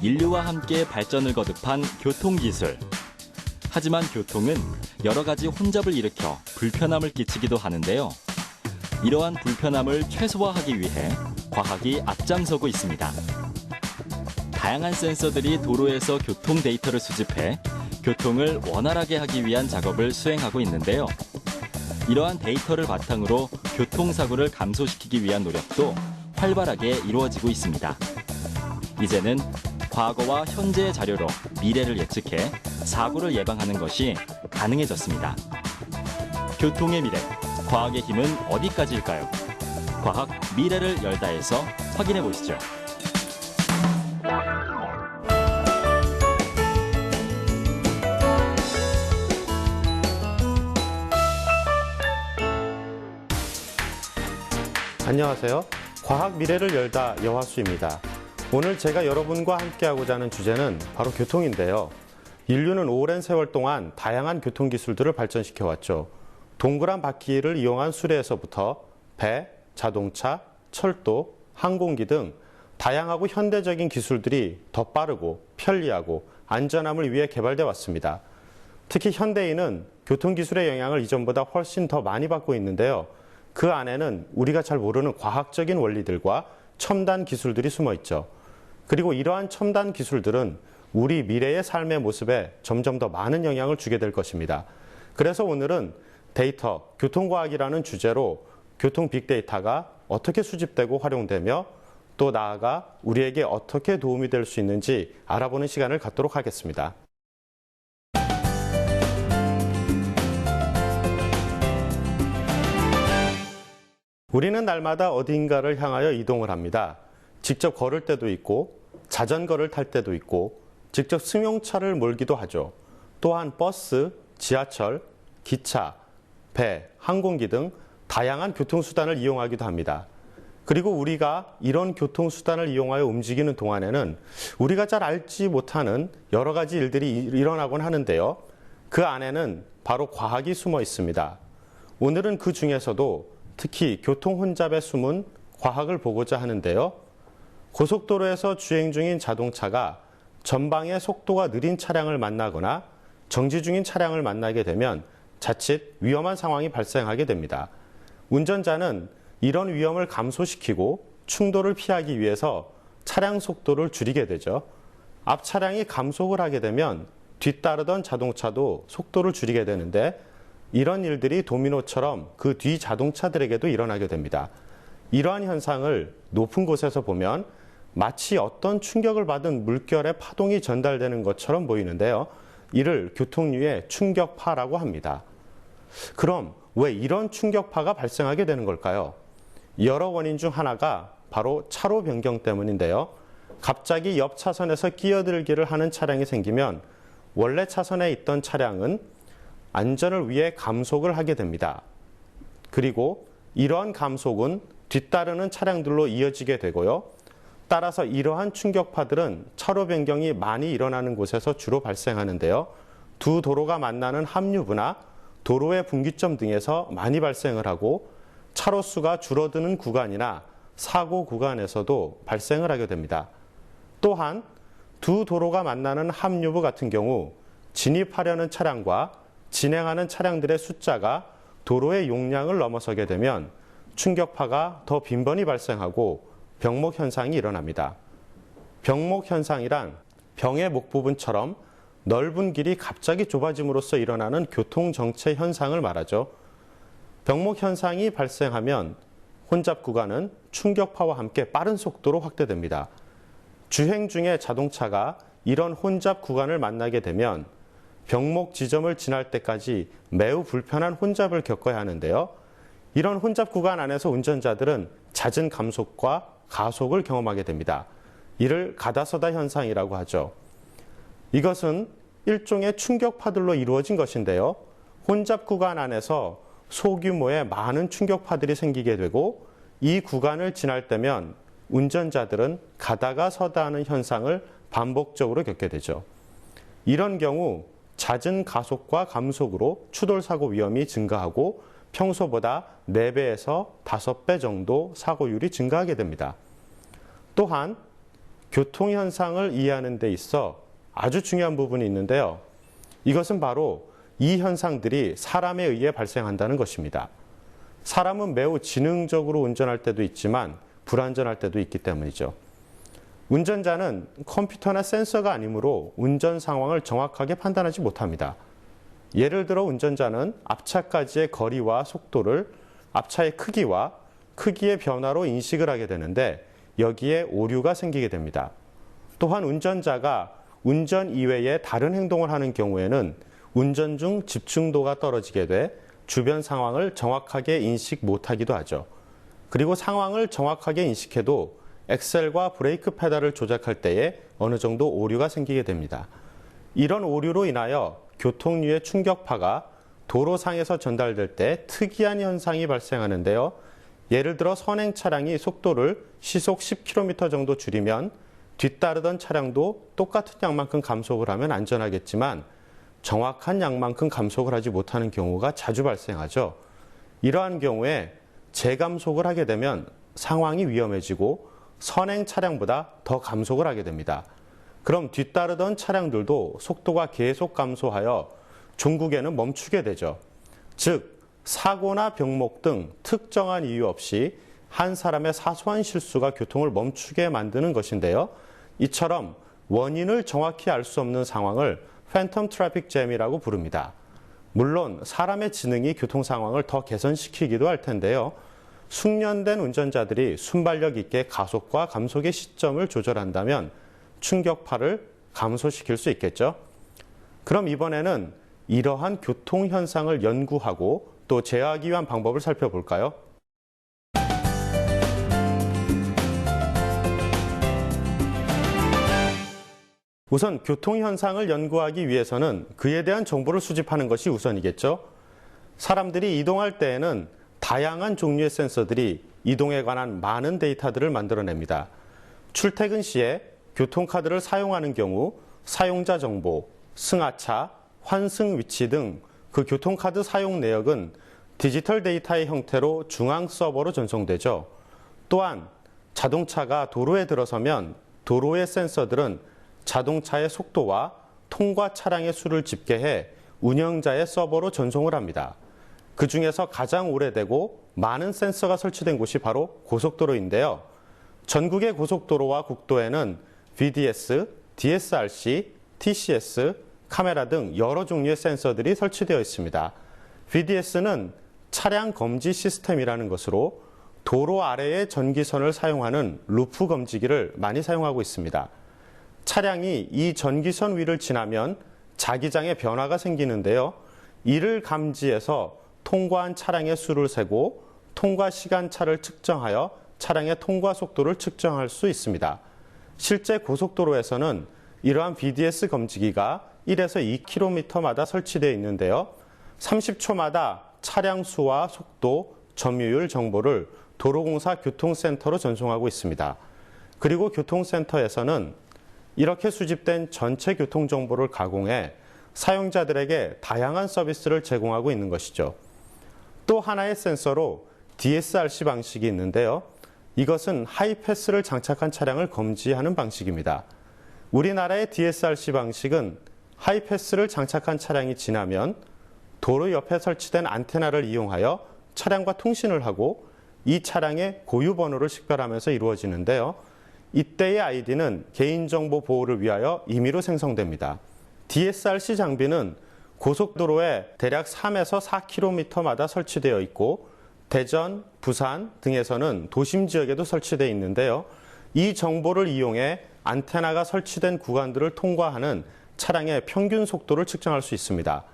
인류와 함께 발전을 거듭한 교통기술. 하지만 교통은 여러 가지 혼잡을 일으켜 불편함을 끼치기도 하는데요. 이러한 불편함을 최소화하기 위해 과학이 앞장서고 있습니다. 다양한 센서들이 도로에서 교통 데이터를 수집해 교통을 원활하게 하기 위한 작업을 수행하고 있는데요. 이러한 데이터를 바탕으로 교통사고를 감소시키기 위한 노력도 활발하게 이루어지고 있습니다. 이제는 과거와 현재의 자료로 미래를 예측해 사고를 예방하는 것이 가능해졌습니다. 교통의 미래, 과학의 힘은 어디까지일까요? 과학 미래를 열다에서 확인해 보시죠. 안녕하세요. 과학 미래를 열다 여화수입니다. 오늘 제가 여러분과 함께하고자 하는 주제는 바로 교통인데요. 인류는 오랜 세월 동안 다양한 교통기술들을 발전시켜왔죠. 동그란 바퀴를 이용한 수레에서부터 배, 자동차, 철도, 항공기 등 다양하고 현대적인 기술들이 더 빠르고 편리하고 안전함을 위해 개발되어 왔습니다. 특히 현대인은 교통기술의 영향을 이전보다 훨씬 더 많이 받고 있는데요. 그 안에는 우리가 잘 모르는 과학적인 원리들과 첨단 기술들이 숨어 있죠. 그리고 이러한 첨단 기술들은 우리 미래의 삶의 모습에 점점 더 많은 영향을 주게 될 것입니다. 그래서 오늘은 데이터, 교통과학이라는 주제로 교통 빅데이터가 어떻게 수집되고 활용되며 또 나아가 우리에게 어떻게 도움이 될 수 있는지 알아보는 시간을 갖도록 하겠습니다. 우리는 날마다 어딘가를 향하여 이동을 합니다. 직접 걸을 때도 있고 자전거를 탈 때도 있고 직접 승용차를 몰기도 하죠. 또한 버스, 지하철, 기차, 배, 항공기 등 다양한 교통수단을 이용하기도 합니다. 그리고 우리가 이런 교통수단을 이용하여 움직이는 동안에는 우리가 잘 알지 못하는 여러 가지 일들이 일어나곤 하는데요. 그 안에는 바로 과학이 숨어 있습니다. 오늘은 그 중에서도 특히 교통 혼잡에 숨은 과학을 보고자 하는데요. 고속도로에서 주행 중인 자동차가 전방의 속도가 느린 차량을 만나거나 정지 중인 차량을 만나게 되면 자칫 위험한 상황이 발생하게 됩니다. 운전자는 이런 위험을 감소시키고 충돌을 피하기 위해서 차량 속도를 줄이게 되죠. 앞 차량이 감속을 하게 되면 뒤따르던 자동차도 속도를 줄이게 되는데 이런 일들이 도미노처럼 그 뒤 자동차들에게도 일어나게 됩니다. 이러한 현상을 높은 곳에서 보면 마치 어떤 충격을 받은 물결의 파동이 전달되는 것처럼 보이는데요. 이를 교통류의 충격파라고 합니다. 그럼 왜 이런 충격파가 발생하게 되는 걸까요? 여러 원인 중 하나가 바로 차로 변경 때문인데요. 갑자기 옆 차선에서 끼어들기를 하는 차량이 생기면 원래 차선에 있던 차량은 안전을 위해 감속을 하게 됩니다. 그리고 이러한 감속은 뒤따르는 차량들로 이어지게 되고요. 따라서 이러한 충격파들은 차로 변경이 많이 일어나는 곳에서 주로 발생하는데요. 두 도로가 만나는 합류부나 도로의 분기점 등에서 많이 발생을 하고 차로수가 줄어드는 구간이나 사고 구간에서도 발생을 하게 됩니다. 또한 두 도로가 만나는 합류부 같은 경우 진입하려는 차량과 진행하는 차량들의 숫자가 도로의 용량을 넘어서게 되면 충격파가 더 빈번히 발생하고 병목 현상이 일어납니다. 병목 현상이란 병의 목 부분처럼 넓은 길이 갑자기 좁아짐으로써 일어나는 교통정체 현상을 말하죠. 병목 현상이 발생하면 혼잡 구간은 충격파와 함께 빠른 속도로 확대됩니다. 주행 중에 자동차가 이런 혼잡 구간을 만나게 되면 병목 지점을 지날 때까지 매우 불편한 혼잡을 겪어야 하는데요. 이런 혼잡 구간 안에서 운전자들은 잦은 감속과 가속을 경험하게 됩니다. 이를 가다서다 현상이라고 하죠. 이것은 일종의 충격파들로 이루어진 것인데요. 혼잡 구간 안에서 소규모의 많은 충격파들이 생기게 되고 이 구간을 지날 때면 운전자들은 가다가 서다 하는 현상을 반복적으로 겪게 되죠. 이런 경우 잦은 가속과 감속으로 추돌사고 위험이 증가하고 평소보다 4배에서 5배 정도 사고율이 증가하게 됩니다. 또한 교통 현상을 이해하는 데 있어 아주 중요한 부분이 있는데요. 이것은 바로 이 현상들이 사람에 의해 발생한다는 것입니다. 사람은 매우 지능적으로 운전할 때도 있지만 불안전할 때도 있기 때문이죠. 운전자는 컴퓨터나 센서가 아니므로 운전 상황을 정확하게 판단하지 못합니다. 예를 들어 운전자는 앞차까지의 거리와 속도를 앞차의 크기와 크기의 변화로 인식을 하게 되는데 여기에 오류가 생기게 됩니다. 또한 운전자가 운전 이외에 다른 행동을 하는 경우에는 운전 중 집중도가 떨어지게 돼 주변 상황을 정확하게 인식 못하기도 하죠. 그리고 상황을 정확하게 인식해도 엑셀과 브레이크 페달을 조작할 때에 어느 정도 오류가 생기게 됩니다. 이런 오류로 인하여 교통류의 충격파가 도로상에서 전달될 때 특이한 현상이 발생하는데요. 예를 들어 선행 차량이 속도를 시속 10km 정도 줄이면 뒤따르던 차량도 똑같은 양만큼 감속을 하면 안전하겠지만 정확한 양만큼 감속을 하지 못하는 경우가 자주 발생하죠. 이러한 경우에 재감속을 하게 되면 상황이 위험해지고 선행 차량보다 더 감속을 하게 됩니다. 그럼 뒤따르던 차량들도 속도가 계속 감소하여 종국에는 멈추게 되죠. 즉, 사고나 병목 등 특정한 이유 없이 한 사람의 사소한 실수가 교통을 멈추게 만드는 것인데요. 이처럼 원인을 정확히 알 수 없는 상황을 팬텀 트래픽 잼이라고 부릅니다. 물론 사람의 지능이 교통 상황을 더 개선시키기도 할 텐데요. 숙련된 운전자들이 순발력 있게 가속과 감속의 시점을 조절한다면 충격파를 감소시킬 수 있겠죠. 그럼 이번에는 이러한 교통 현상을 연구하고 또 제어하기 위한 방법을 살펴볼까요? 우선 교통 현상을 연구하기 위해서는 그에 대한 정보를 수집하는 것이 우선이겠죠. 사람들이 이동할 때에는 다양한 종류의 센서들이 이동에 관한 많은 데이터들을 만들어냅니다. 출퇴근 시에 교통카드를 사용하는 경우 사용자 정보, 승하차, 환승 위치 등 그 교통카드 사용 내역은 디지털 데이터의 형태로 중앙 서버로 전송되죠. 또한 자동차가 도로에 들어서면 도로의 센서들은 자동차의 속도와 통과 차량의 수를 집계해 운영자의 서버로 전송을 합니다. 그 중에서 가장 오래되고 많은 센서가 설치된 곳이 바로 고속도로인데요. 전국의 고속도로와 국도에는 VDS, DSRC, TCS, 카메라 등 여러 종류의 센서들이 설치되어 있습니다. VDS는 차량 검지 시스템이라는 것으로 도로 아래의 전기선을 사용하는 루프 검지기를 많이 사용하고 있습니다. 차량이 이 전기선 위를 지나면 자기장에 변화가 생기는데요. 이를 감지해서 통과한 차량의 수를 세고 통과 시간차를 측정하여 차량의 통과 속도를 측정할 수 있습니다. 실제 고속도로에서는 이러한 VDS 검지기가 1에서 2km마다 설치되어 있는데요. 30초마다 차량 수와 속도, 점유율 정보를 도로공사 교통센터로 전송하고 있습니다. 그리고 교통센터에서는 이렇게 수집된 전체 교통정보를 가공해 사용자들에게 다양한 서비스를 제공하고 있는 것이죠. 또 하나의 센서로 DSRC 방식이 있는데요. 이것은 하이패스를 장착한 차량을 검지하는 방식입니다. 우리나라의 DSRC 방식은 하이패스를 장착한 차량이 지나면 도로 옆에 설치된 안테나를 이용하여 차량과 통신을 하고 이 차량의 고유 번호를 식별하면서 이루어지는데요. 이때의 아이디는 개인정보 보호를 위하여 임의로 생성됩니다. DSRC 장비는 고속도로에 대략 3에서 4km마다 설치되어 있고 대전, 부산 등에서는 도심 지역에도 설치되어 있는데요. 이 정보를 이용해 안테나가 설치된 구간들을 통과하는 차량의 평균 속도를 측정할 수 있습니다.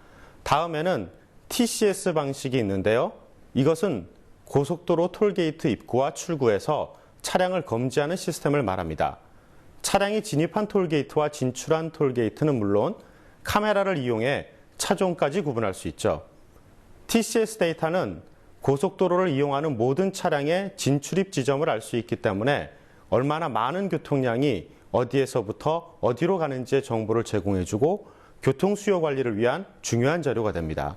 다음에는 TCS 방식이 있는데요. 이것은 고속도로 톨게이트 입구와 출구에서 차량을 검지하는 시스템을 말합니다. 차량이 진입한 톨게이트와 진출한 톨게이트는 물론 카메라를 이용해 차종까지 구분할 수 있죠. TCS 데이터는 고속도로를 이용하는 모든 차량의 진출입 지점을 알 수 있기 때문에 얼마나 많은 교통량이 어디에서부터 어디로 가는지의 정보를 제공해주고 교통 수요 관리를 위한 중요한 자료가 됩니다.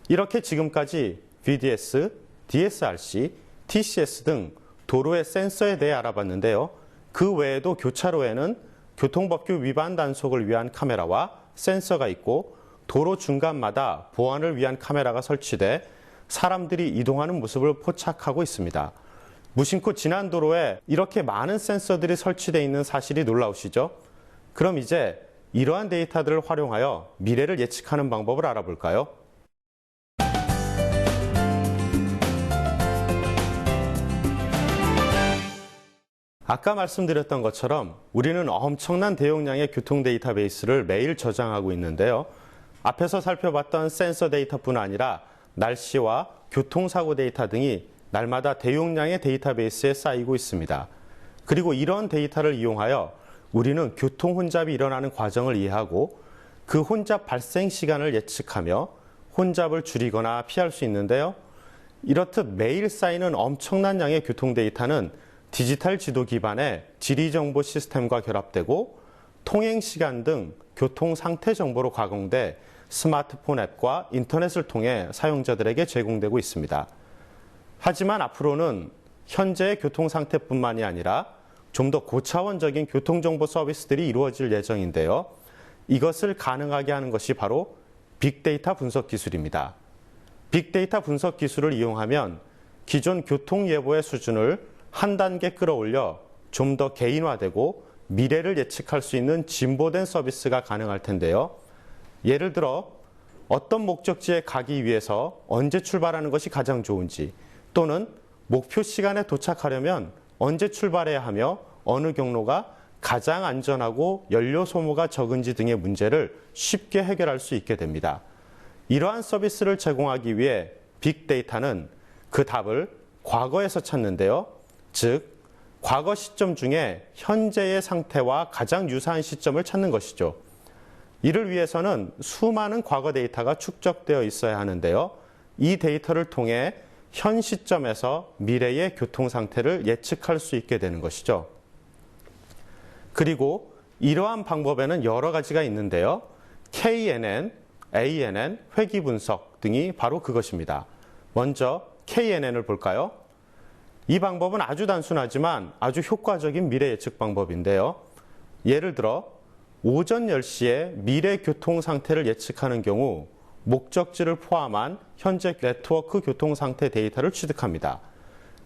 이렇게 지금까지 VDS, DSRC, TCS 등 도로의 센서에 대해 알아봤는데요. 그 외에도 교차로에는 교통법규 위반 단속을 위한 카메라와 센서가 있고 도로 중간마다 보안을 위한 카메라가 설치돼 사람들이 이동하는 모습을 포착하고 있습니다. 무심코 지난 도로에 이렇게 많은 센서들이 설치되어 있는 사실이 놀라우시죠? 그럼 이제 이러한 데이터들을 활용하여 미래를 예측하는 방법을 알아볼까요? 아까 말씀드렸던 것처럼 우리는 엄청난 대용량의 교통 데이터베이스를 매일 저장하고 있는데요. 앞에서 살펴봤던 센서 데이터뿐 아니라 날씨와 교통사고 데이터 등이 날마다 대용량의 데이터베이스에 쌓이고 있습니다. 그리고 이런 데이터를 이용하여 우리는 교통 혼잡이 일어나는 과정을 이해하고 그 혼잡 발생 시간을 예측하며 혼잡을 줄이거나 피할 수 있는데요. 이렇듯 매일 쌓이는 엄청난 양의 교통 데이터는 디지털 지도 기반의 지리정보 시스템과 결합되고 통행 시간 등 교통 상태 정보로 가공돼 스마트폰 앱과 인터넷을 통해 사용자들에게 제공되고 있습니다. 하지만 앞으로는 현재의 교통 상태뿐만이 아니라 좀 더 고차원적인 교통정보 서비스들이 이루어질 예정인데요. 이것을 가능하게 하는 것이 바로 빅데이터 분석 기술입니다. 빅데이터 분석 기술을 이용하면 기존 교통 예보의 수준을 한 단계 끌어올려 좀 더 개인화되고 미래를 예측할 수 있는 진보된 서비스가 가능할 텐데요. 예를 들어 어떤 목적지에 가기 위해서 언제 출발하는 것이 가장 좋은지 또는 목표 시간에 도착하려면 언제 출발해야 하며 어느 경로가 가장 안전하고 연료 소모가 적은지 등의 문제를 쉽게 해결할 수 있게 됩니다. 이러한 서비스를 제공하기 위해 빅데이터는 그 답을 과거에서 찾는데요. 즉, 과거 시점 중에 현재의 상태와 가장 유사한 시점을 찾는 것이죠. 이를 위해서는 수많은 과거 데이터가 축적되어 있어야 하는데요. 이 데이터를 통해 현 시점에서 미래의 교통 상태를 예측할 수 있게 되는 것이죠. 그리고 이러한 방법에는 여러 가지가 있는데요. KNN, ANN, 회귀 분석 등이 바로 그것입니다. 먼저 KNN을 볼까요? 이 방법은 아주 단순하지만 아주 효과적인 미래 예측 방법인데요. 예를 들어 오전 10시에 미래 교통 상태를 예측하는 경우 목적지를 포함한 현재 네트워크 교통 상태 데이터를 취득합니다.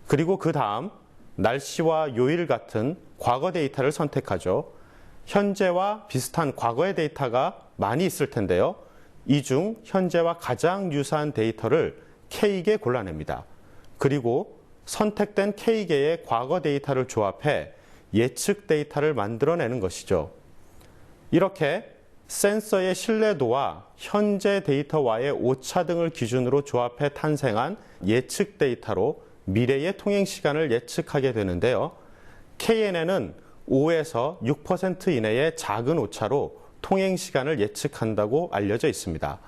그리고 그 다음 날씨와 요일 같은 과거 데이터를 선택하죠. 현재와 비슷한 과거의 데이터가 많이 있을 텐데요. 이 중 현재와 가장 유사한 데이터를 K개 골라냅니다. 그리고 선택된 K개의 과거 데이터를 조합해 예측 데이터를 만들어내는 것이죠. 이렇게 센서의 신뢰도와 현재 데이터와의 오차 등을 기준으로 조합해 탄생한 예측 데이터로 미래의 통행 시간을 예측하게 되는데요. KNN은 5에서 6% 이내의 작은 오차로 통행 시간을 예측한다고 알려져 있습니다.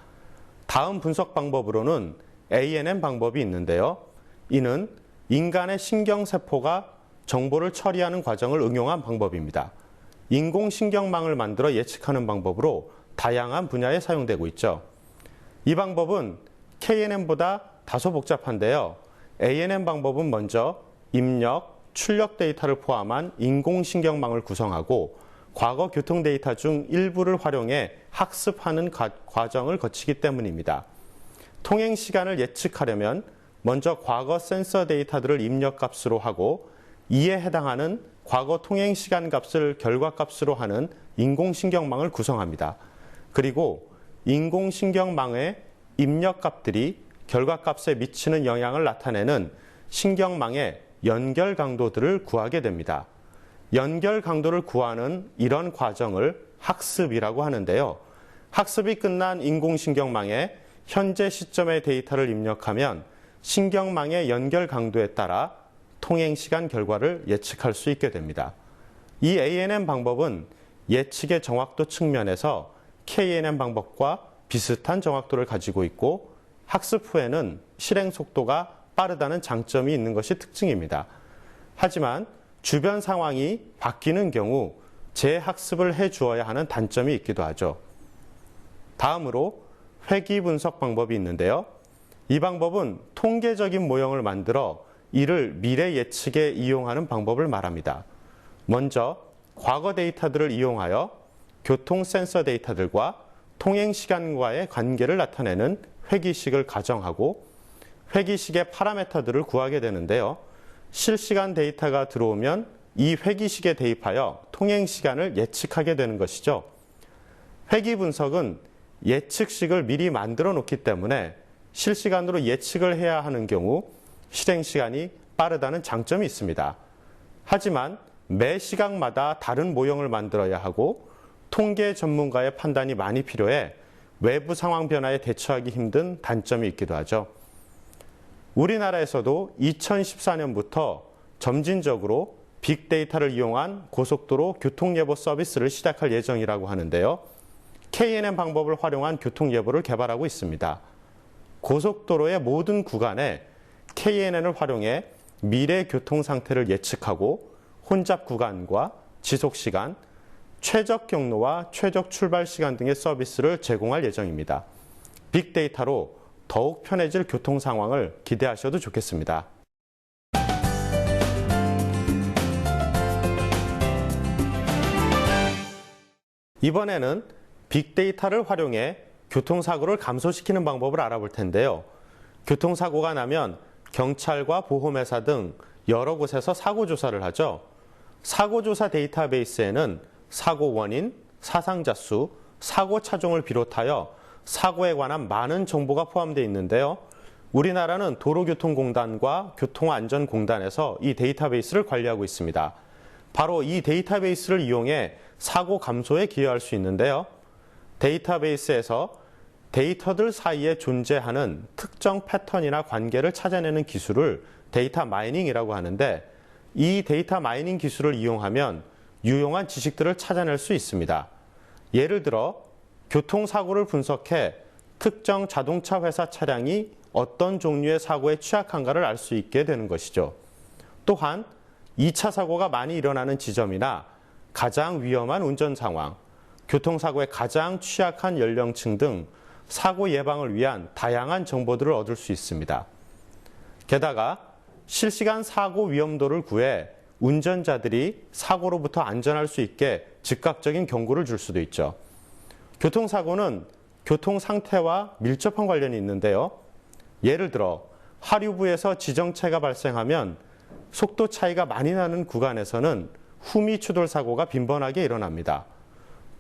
다음 분석 방법으로는 ANN 방법이 있는데요. 이는 인간의 신경세포가 정보를 처리하는 과정을 응용한 방법입니다. 인공신경망을 만들어 예측하는 방법으로 다양한 분야에 사용되고 있죠. 이 방법은 KNN보다 다소 복잡한데요. ANN 방법은 먼저 입력, 출력 데이터를 포함한 인공신경망을 구성하고 과거 교통 데이터 중 일부를 활용해 학습하는 과정을 거치기 때문입니다. 통행 시간을 예측하려면 먼저 과거 센서 데이터들을 입력값으로 하고 이에 해당하는 과거 통행 시간 값을 결과값으로 하는 인공신경망을 구성합니다. 그리고 인공신경망의 입력값들이 결과값에 미치는 영향을 나타내는 신경망의 연결 강도들을 구하게 됩니다. 연결 강도를 구하는 이런 과정을 학습이라고 하는데요. 학습이 끝난 인공신경망에 현재 시점의 데이터를 입력하면 신경망의 연결 강도에 따라 통행시간 결과를 예측할 수 있게 됩니다. 이 ANN 방법은 예측의 정확도 측면에서 KNN 방법과 비슷한 정확도를 가지고 있고 학습 후에는 실행 속도가 빠르다는 장점이 있는 것이 특징입니다. 하지만 주변 상황이 바뀌는 경우 재학습을 해주어야 하는 단점이 있기도 하죠. 다음으로 회귀 분석 방법이 있는데요. 이 방법은 통계적인 모형을 만들어 이를 미래 예측에 이용하는 방법을 말합니다. 먼저 과거 데이터들을 이용하여 교통 센서 데이터들과 통행 시간과의 관계를 나타내는 회기식을 가정하고 회기식의 파라미터들을 구하게 되는데요. 실시간 데이터가 들어오면 이 회기식에 대입하여 통행 시간을 예측하게 되는 것이죠. 회기 분석은 예측식을 미리 만들어 놓기 때문에 실시간으로 예측을 해야 하는 경우 실행 시간이 빠르다는 장점이 있습니다. 하지만 매 시각마다 다른 모형을 만들어야 하고 통계 전문가의 판단이 많이 필요해 외부 상황 변화에 대처하기 힘든 단점이 있기도 하죠. 우리나라에서도 2014년부터 점진적으로 빅데이터를 이용한 고속도로 교통예보 서비스를 시작할 예정이라고 하는데요. KNN 방법을 활용한 교통예보를 개발하고 있습니다. 고속도로의 모든 구간에 KNN을 활용해 미래 교통 상태를 예측하고 혼잡 구간과 지속시간, 최적 경로와 최적 출발 시간 등의 서비스를 제공할 예정입니다. 빅데이터로 더욱 편해질 교통 상황을 기대하셔도 좋겠습니다. 이번에는 빅데이터를 활용해 교통사고를 감소시키는 방법을 알아볼 텐데요. 교통사고가 나면 경찰과 보험회사 등 여러 곳에서 사고조사를 하죠. 사고조사 데이터베이스에는 사고 원인, 사상자 수, 사고 차종을 비롯하여 사고에 관한 많은 정보가 포함되어 있는데요. 우리나라는 도로교통공단과 교통안전공단에서 이 데이터베이스를 관리하고 있습니다. 바로 이 데이터베이스를 이용해 사고 감소에 기여할 수 있는데요. 데이터베이스에서 데이터들 사이에 존재하는 특정 패턴이나 관계를 찾아내는 기술을 데이터 마이닝이라고 하는데 이 데이터 마이닝 기술을 이용하면 유용한 지식들을 찾아낼 수 있습니다. 예를 들어 교통사고를 분석해 특정 자동차 회사 차량이 어떤 종류의 사고에 취약한가를 알 수 있게 되는 것이죠. 또한 2차 사고가 많이 일어나는 지점이나 가장 위험한 운전 상황, 교통사고에 가장 취약한 연령층 등 사고 예방을 위한 다양한 정보들을 얻을 수 있습니다. 게다가 실시간 사고 위험도를 구해 운전자들이 사고로부터 안전할 수 있게 즉각적인 경고를 줄 수도 있죠. 교통사고는 교통 상태와 밀접한 관련이 있는데요. 예를 들어 하류부에서 지정체가 발생하면 속도 차이가 많이 나는 구간에서는 후미 추돌 사고가 빈번하게 일어납니다.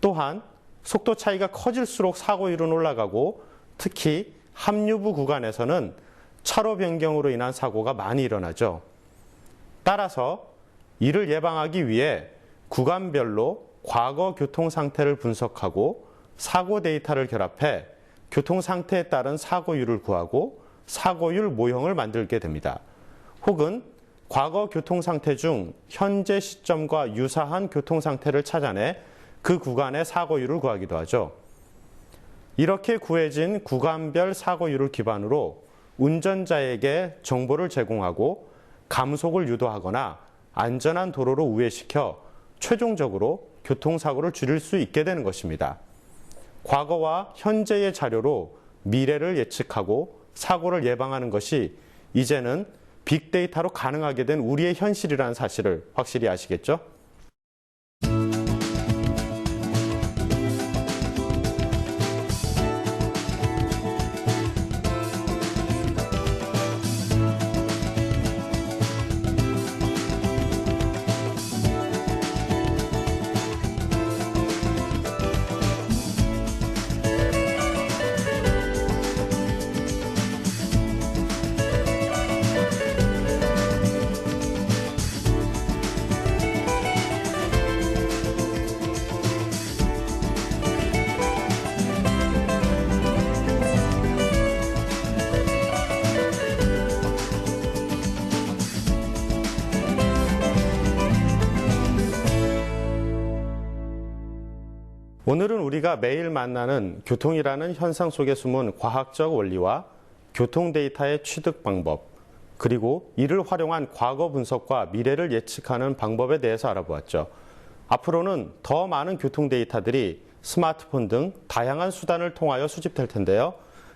또한 속도 차이가 커질수록 사고율은 올라가고 특히 함유부 구간에서는 차로 변경으로 인한 사고가 많이 일어나죠. 따라서 이를 예방하기 위해 구간별로 과거 교통 상태를 분석하고 사고 데이터를 결합해 교통 상태에 따른 사고율을 구하고 사고율 모형을 만들게 됩니다. 혹은 과거 교통 상태 중 현재 시점과 유사한 교통 상태를 찾아내 그 구간의 사고율을 구하기도 하죠. 이렇게 구해진 구간별 사고율을 기반으로 운전자에게 정보를 제공하고 감속을 유도하거나 안전한 도로로 우회시켜 최종적으로 교통사고를 줄일 수 있게 되는 것입니다. 과거와 현재의 자료로 미래를 예측하고 사고를 예방하는 것이 이제는 빅데이터로 가능하게 된 우리의 현실이라는 사실을 확실히 아시겠죠? 오늘은 우리가 매일 만나는 교통이라는 현상 속에 숨은 과학적 원리와 교통 데이터의 취득 방법, 그리고 이를 활용한 과거 분석과 미래를 예측하는 방법에 대해서 알아보았죠. 앞으로는 더 많은 교통 데이터들이 스마트폰 등 다양한 수단을 통하여 수집될 텐데요.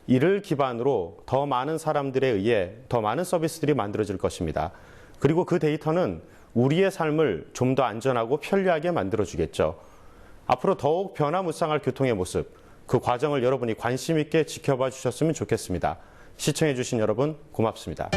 이를 기반으로 더 많은 사람들에 의해 더 많은 서비스들이 만들어질 것입니다. 그리고 그 데이터는 우리의 삶을 좀 더 안전하고 편리하게 만들어주겠죠. 앞으로 더욱 변화무쌍할 교통의 모습, 그 과정을 여러분이 관심 있게 지켜봐 주셨으면 좋겠습니다. 시청해주신 여러분 고맙습니다.